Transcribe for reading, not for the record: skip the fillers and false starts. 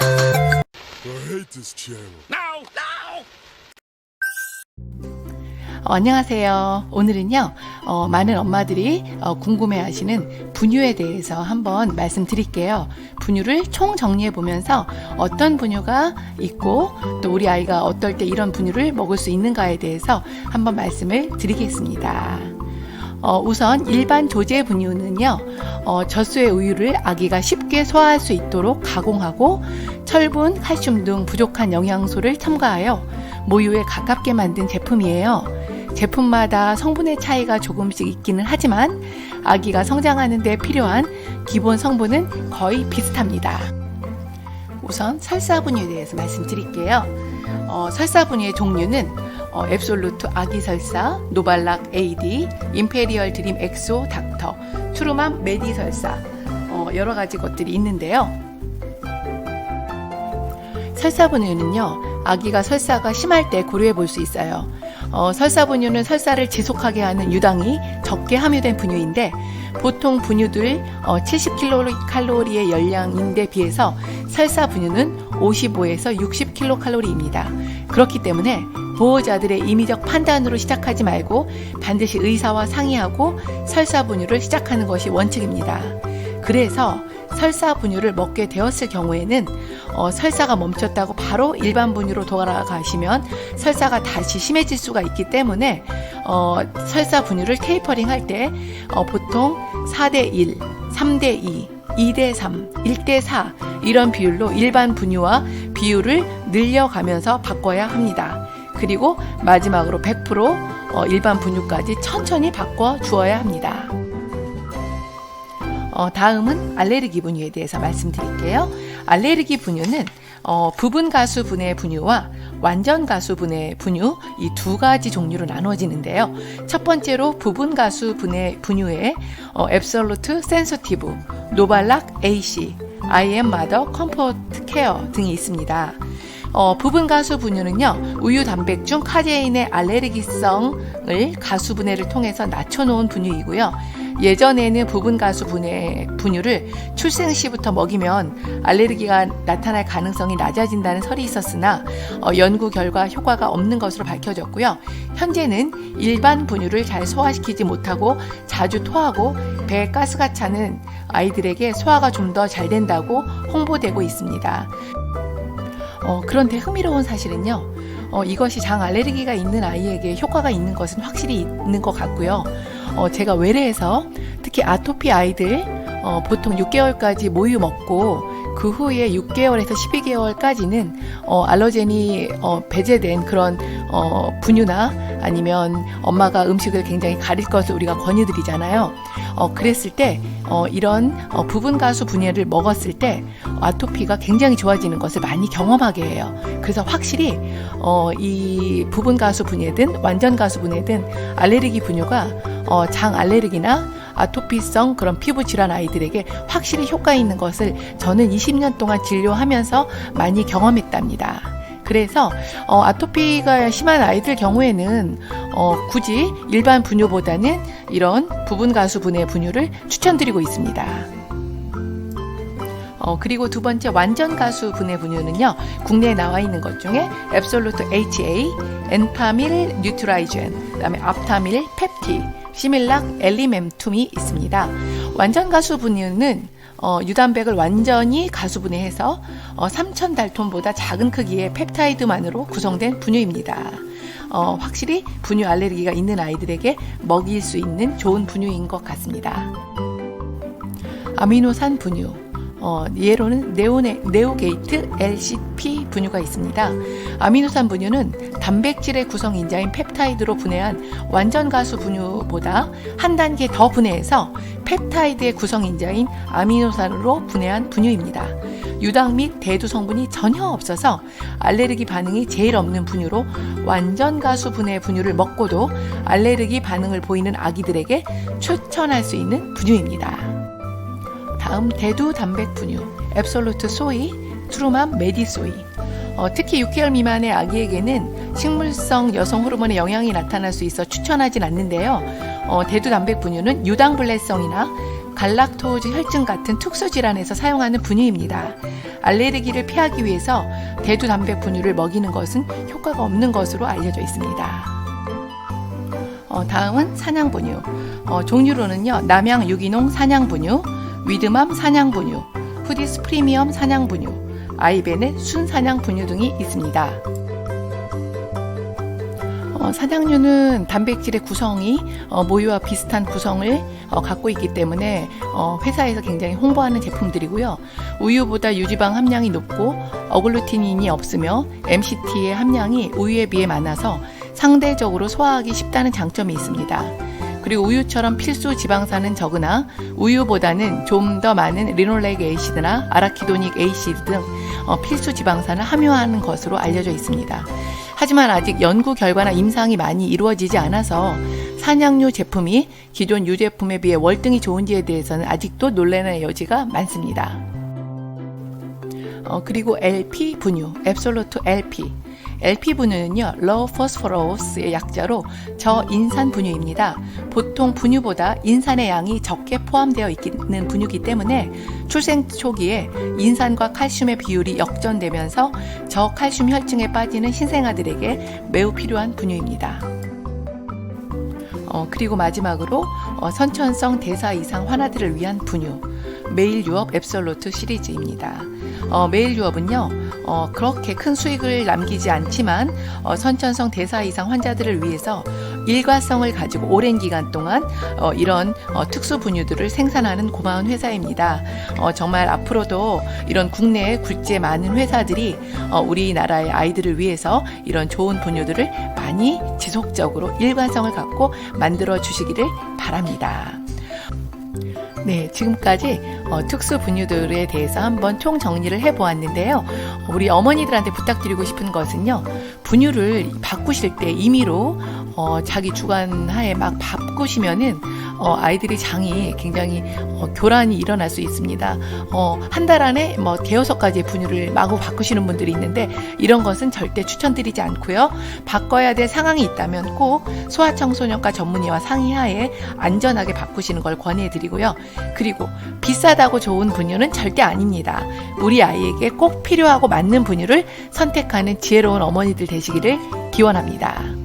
I hate this channel. 안녕하세요. 오늘은요, 많은 엄마들이 궁금해하시는 분유에 대해서 한번 말씀드릴게요. 분유를 총 정리해 보면서 어떤 분유가 있고 또 우리 아이가 어떨 때 이런 분유를 먹을 수 있는가에 대해서 한번 말씀을 드리겠습니다. 우선 일반 조제 분유는요, 젖소의 우유를 아기가 쉽게 소화할 수 있도록 가공하고 철분, 칼슘 등 부족한 영양소를 첨가하여 모유에 가깝게 만든 제품이에요. 제품마다 성분의 차이가 조금씩 있기는 하지만 아기가 성장하는 데 필요한 기본 성분은 거의 비슷합니다. 우선 설사분유에 대해서 말씀드릴게요. 설사분유의 종류는 앱솔루트 아기 설사, 노발락 AD, 임페리얼 드림 엑소 닥터, 트루맘 메디 설사, 여러 가지 것들이 있는데요. 설사분유는요, 아기가 설사가 심할 때 고려해 볼 수 있어요. 설사분유는 설사를 지속하게 하는 유당이 적게 함유된 분유인데 보통 분유들 70kcal의 열량인데 비해서 설사분유는 55에서 60kcal입니다. 그렇기 때문에 보호자들의 임의적 판단으로 시작하지 말고 반드시 의사와 상의하고 설사분유를 시작하는 것이 원칙입니다. 그래서 설사분유를 먹게 되었을 경우에는 설사가 멈췄다고 바로 일반 분유로 돌아가시면 설사가 다시 심해질 수가 있기 때문에 설사분유를 테이퍼링 할 때 보통 4대1, 3대2, 2대3, 1대4 이런 비율로 일반 분유와 비율을 늘려가면서 바꿔야 합니다. 그리고 마지막으로 100% 일반 분유까지 천천히 바꿔 주어야 합니다. 다음은 알레르기 분유에 대해서 말씀드릴게요. 알레르기 분유는 부분 가수 분해 분유와 완전 가수 분해 분유 이 두 가지 종류로 나누어지는데요. 첫 번째로 부분 가수 분해 분유에 앱솔루트 센서티브, 노발락 AC, IM 마더 컴포트 케어 등이 있습니다. 부분 가수 분유는요, 우유 단백 중 카제인의 알레르기성을 가수 분해를 통해서 낮춰놓은 분유이고요. 예전에는 부분 가수 분유를 출생 시부터 먹이면 알레르기가 나타날 가능성이 낮아진다는 설이 있었으나 연구 결과 효과가 없는 것으로 밝혀졌고요. 현재는 일반 분유를 잘 소화시키지 못하고 자주 토하고 배에 가스가 차는 아이들에게 소화가 좀 더 잘 된다고 홍보되고 있습니다. 그런데 흥미로운 사실은요, 이것이 장 알레르기가 있는 아이에게 효과가 있는 것은 확실히 있는 것 같고요. 제가 외래에서 특히 아토피 아이들 보통 6개월까지 모유 먹고 그 후에 6개월에서 12개월까지는 알러젠이 배제된 그런 분유나 아니면 엄마가 음식을 굉장히 가릴 것을 우리가 권유드리잖아요. 그랬을 때 이런 부분 가수 분유를 먹었을 때 아토피가 굉장히 좋아지는 것을 많이 경험하게 해요. 그래서 확실히 이 부분 가수 분유든 완전 가수 분유든 알레르기 분유가 장 알레르기나 아토피성 그런 피부 질환 아이들에게 확실히 효과 있는 것을 저는 20년 동안 진료하면서 많이 경험했답니다. 그래서 아토피가 심한 아이들 경우에는 굳이 일반 분유보다는 이런 부분 가수 분해 분유를 추천드리고 있습니다. 그리고 두 번째 완전 가수 분해 분유는요, 국내에 나와 있는 것 중에 앱솔루트 HA, 엔파밀 뉴트라이젠, 그다음에 앞타밀 펩티, 시밀락 엘리멘툼이 있습니다. 완전 가수 분유는 유단백을 완전히 가수 분해해서 3000달톤보다 작은 크기의 펩타이드만으로 구성된 분유입니다. 확실히 분유 알레르기가 있는 아이들에게 먹일 수 있는 좋은 분유인 것 같습니다. 아미노산 분유, 예로는 네오게이트 LCP 분유가 있습니다. 아미노산 분유는 단백질의 구성 인자인 펩타이드로 분해한 완전 가수 분유보다 한 단계 더 분해해서 펩타이드의 구성 인자인 아미노산으로 분해한 분유입니다. 유당 및 대두 성분이 전혀 없어서 알레르기 반응이 제일 없는 분유로 완전 가수 분해 분유를 먹고도 알레르기 반응을 보이는 아기들에게 추천할 수 있는 분유입니다. 다음 대두 단백 분유, 앱솔루트 소이, 트루맘 메디 소이. 특히 6개월 미만의 아기에게는 식물성 여성 호르몬의 영향이 나타날 수 있어 추천하진 않는데요. 대두 단백 분유는 유당불내성이나 갈락토즈 혈증 같은 특수 질환에서 사용하는 분유입니다. 알레르기를 피하기 위해서 대두 단백 분유를 먹이는 것은 효과가 없는 것으로 알려져 있습니다. 다음은 사냥분유. 종류로는요, 남양 유기농 사냥분유, 위드맘 사냥분유, 후디스 프리미엄 사냥분유, 아이베넷 순사냥분유 등이 있습니다. 사냥류는 단백질의 구성이 모유와 비슷한 구성을 갖고 있기 때문에 회사에서 굉장히 홍보하는 제품들이고요. 우유보다 유지방 함량이 높고 어글루티닌이 없으며 MCT의 함량이 우유에 비해 많아서 상대적으로 소화하기 쉽다는 장점이 있습니다. 그리고 우유처럼 필수 지방산은 적으나 우유보다는 좀 더 많은 리놀렉 에이시드나 아라키도닉 에이시드 등 필수 지방산을 함유하는 것으로 알려져 있습니다. 하지만 아직 연구 결과나 임상이 많이 이루어지지 않아서 사냥류 제품이 기존 유제품에 비해 월등히 좋은지에 대해서는 아직도 논란의 여지가 많습니다. 그리고 LP 분유, 앱솔루트 LP. LP 분유는요, low phosphoruse의 약자로 저인산 분유입니다. 보통 분유보다 인산의 양이 적게 포함되어 있는 분유이기 때문에 출생 초기에 인산과 칼슘의 비율이 역전되면서 저칼슘 혈증에 빠지는 신생아들에게 매우 필요한 분유입니다. 그리고 마지막으로 선천성 대사 이상 환아들을 위한 분유, 메일 유업 앱솔루트 시리즈입니다. 메일 유업은요, 그렇게 큰 수익을 남기지 않지만 선천성 대사 이상 환자들을 위해서 일과성을 가지고 오랜 기간 동안 이런 특수 분유들을 생산하는 고마운 회사입니다. 정말 앞으로도 이런 국내에 굴지에 많은 회사들이 우리나라의 아이들을 위해서 이런 좋은 분유들을 많이 지속적으로 일관성을 갖고 만들어 주시기를 바랍니다. 네, 지금까지 특수 분유들에 대해서 한번 총 정리를 해보았는데요. 우리 어머니들한테 부탁드리고 싶은 것은요, 분유를 바꾸실 때 임의로 자기 주관하에 막 바꾸시면은 아이들이 장이 굉장히 교란이 일어날 수 있습니다. 한 달 안에 대여섯 가지의 분유를 마구 바꾸시는 분들이 있는데 이런 것은 절대 추천드리지 않고요. 바꿔야 될 상황이 있다면 꼭 소아청소년과 전문의와 상의하에 안전하게 바꾸시는 걸 권해드리고요. 그리고 비싸다고 좋은 분유는 절대 아닙니다. 우리 아이에게 꼭 필요하고 맞는 분유를 선택하는 지혜로운 어머니들 되시기를 기원합니다.